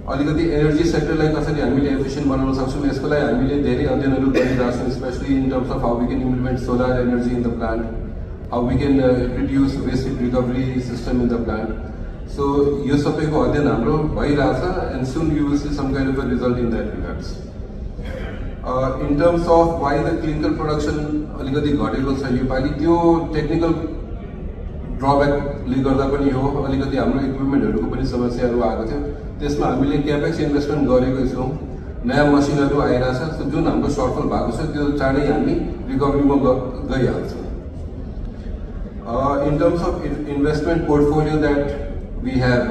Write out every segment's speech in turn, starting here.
अलिकति एनर्जी सेक्टरलाई कसरी हामीले एफिसिएन्ट बनाउन सक्छौँ यसको लागि हामीले धेरै अध्ययनहरू गरिरहेका छौँ, specially in terms of how we can implement solar energy in the plant, how we can reduce waste heat recovery system in the plant. So यो सबैको अध्ययन हाम्रो भइरहेछ and soon you will see some kind of a result in that regards. In terms of why the clinical production अलिकति घटेको छ योपालि, त्यो टेक्निकल ड्रब्याकले गर्दा पनि हो. अलिकति हाम्रो इक्विपमेन्टहरूको पनि समस्याहरू आएको थियो, त्यसमा हामीले क्यापेक्स इन्भेस्टमेन्ट गरेकै छौँ, नयाँ मसिनहरू आइरहेछ. सो जुन हाम्रो सर्टफल भएको छ त्यो चाँडै हामी रिकभरीमा गइहाल्छौँ. In terms of investment portfolio that we have,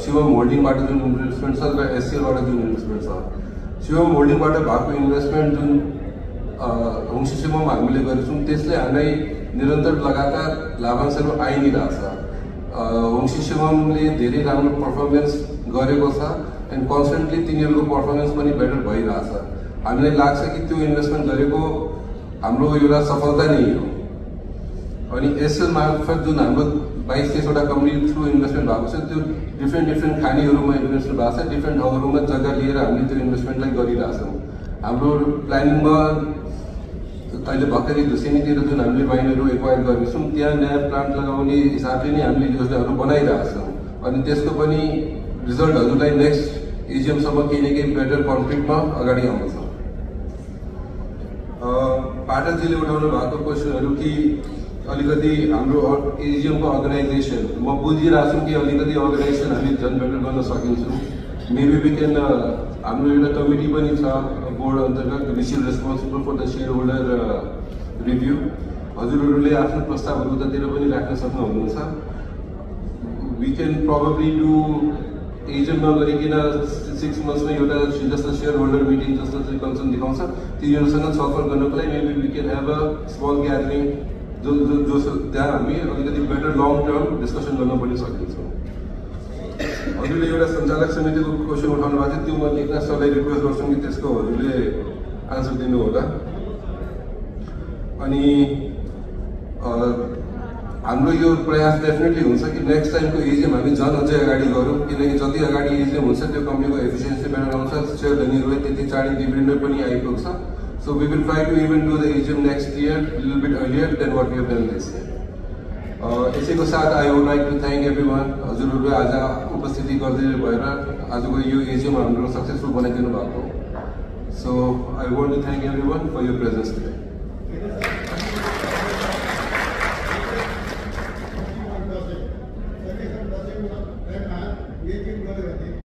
Shivam होल्डिङबाट जुन इन्भेस्टमेन्ट छ र एससिएलबाट जुन इन्भेस्टमेन्ट छ, शिवम होल्डिङबाट भएको इन्भेस्टमेन्ट जुन होमस्टेसम्म हामीले गरेछौँ त्यसले हामीलाई निरन्तर लगातार लाभांशहरू आइ नै रहेछ. होमस्टेसम्मले धेरै राम्रो पर्फर्मेन्स गरेको छ एन्ड कन्सटेन्टली तिनीहरूको पर्फर्मेन्स पनि बेटर भइरहेछ. हामीलाई लाग्छ कि त्यो इन्भेस्टमेन्ट गरेको हाम्रो एउटा सफलता नै हो. अनि एसएल मार्फत जुन हाम्रो 22-23वटा कम्पनी थ्रु इन्भेस्टमेन्ट भएको छ त्यो डिफ्रेन्ट खानीहरूमा इन्भेस्टमेन्ट भएको छ, डिफ्रेन्ट ठाउँहरूमा जग्गा लिएर हामीले त्यो इन्भेस्टमेन्टलाई गरिरहेछौँ. हाम्रो प्लानिङमा अहिले भर्खरै धुसेनीतिर जुन हामीले माइनहरू एक्वायर गर्नेछौँ त्यहाँ नयाँ प्लान्ट लगाउने हिसाबले नै हामीले योजनाहरू बनाइरहेछौँ. अनि त्यसको पनि रिजल्टहरूलाई नेक्स्ट एजिएमसम्म केही न केही बेटर कन्क्रिटमा अगाडि आउँछ. पाठकजीले उठाउनु भएको क्वेसनहरू कि अलिकति हाम्रो एजिएमको अर्गनाइजेसन, म बुझिरहेको छु कि अलिकति अर्गनाइजेसन हामी झन् बेटर गर्न सकिन्छौँ. मेबी वी क्यान, हाम्रो एउटा कमिटी पनि छ बोर्ड अन्तर्गत, which is responsible for the share holder review. हजुरहरूले आफ्नो प्रस्तावहरू उतातिर पनि राख्न सक्नुहुन्छ. We can probably do AGM नगरिकन 6 मन्थ्समा एउटा जस्तो सेयर होल्डर मिटिङ जस्तो चाहिँ कन्सर्न देखाउँछ तिनीहरूसँग छलफल गर्नको लागि maybe we can have a small gathering जो त्यहाँ हामी अलिकति बेटर लङ टर्म डिस्कसन गर्न पनि सकिन्छौँ. हजुरले एउटा सञ्चालक समितिको क्वेसन उठाउनु भएको थियो, त्यो म लेख्न सरलाई रिक्वेस्ट गर्छु कि त्यसको हजुरले आन्सर दिनु होला. अनि हाम्रो यो प्रयास डेफिनेटली हुन्छ कि नेक्स्ट टाइमको एजिएम हामी झन् अझै अगाडि गरौँ, किनकि जति अगाडि एजिएम हुन्छ त्यो कम्पनीको एफिसियन्सी बेटर आउँछ, सेयरधनीहरूलाई त्यति चाँडै डिभिडेन्ड पनि आइपुग्छ. So we will try to even do the AGM next year a little bit earlier than what we have done this year. यसैको साथ I would like to thank everyone. हजुरहरूले आज उपस्थिति गर्दै भएर आजको यो एजिएम हाम्रो सक्सेसफुल बनाइदिनु भएको. So I want to thank everyone for your presence today.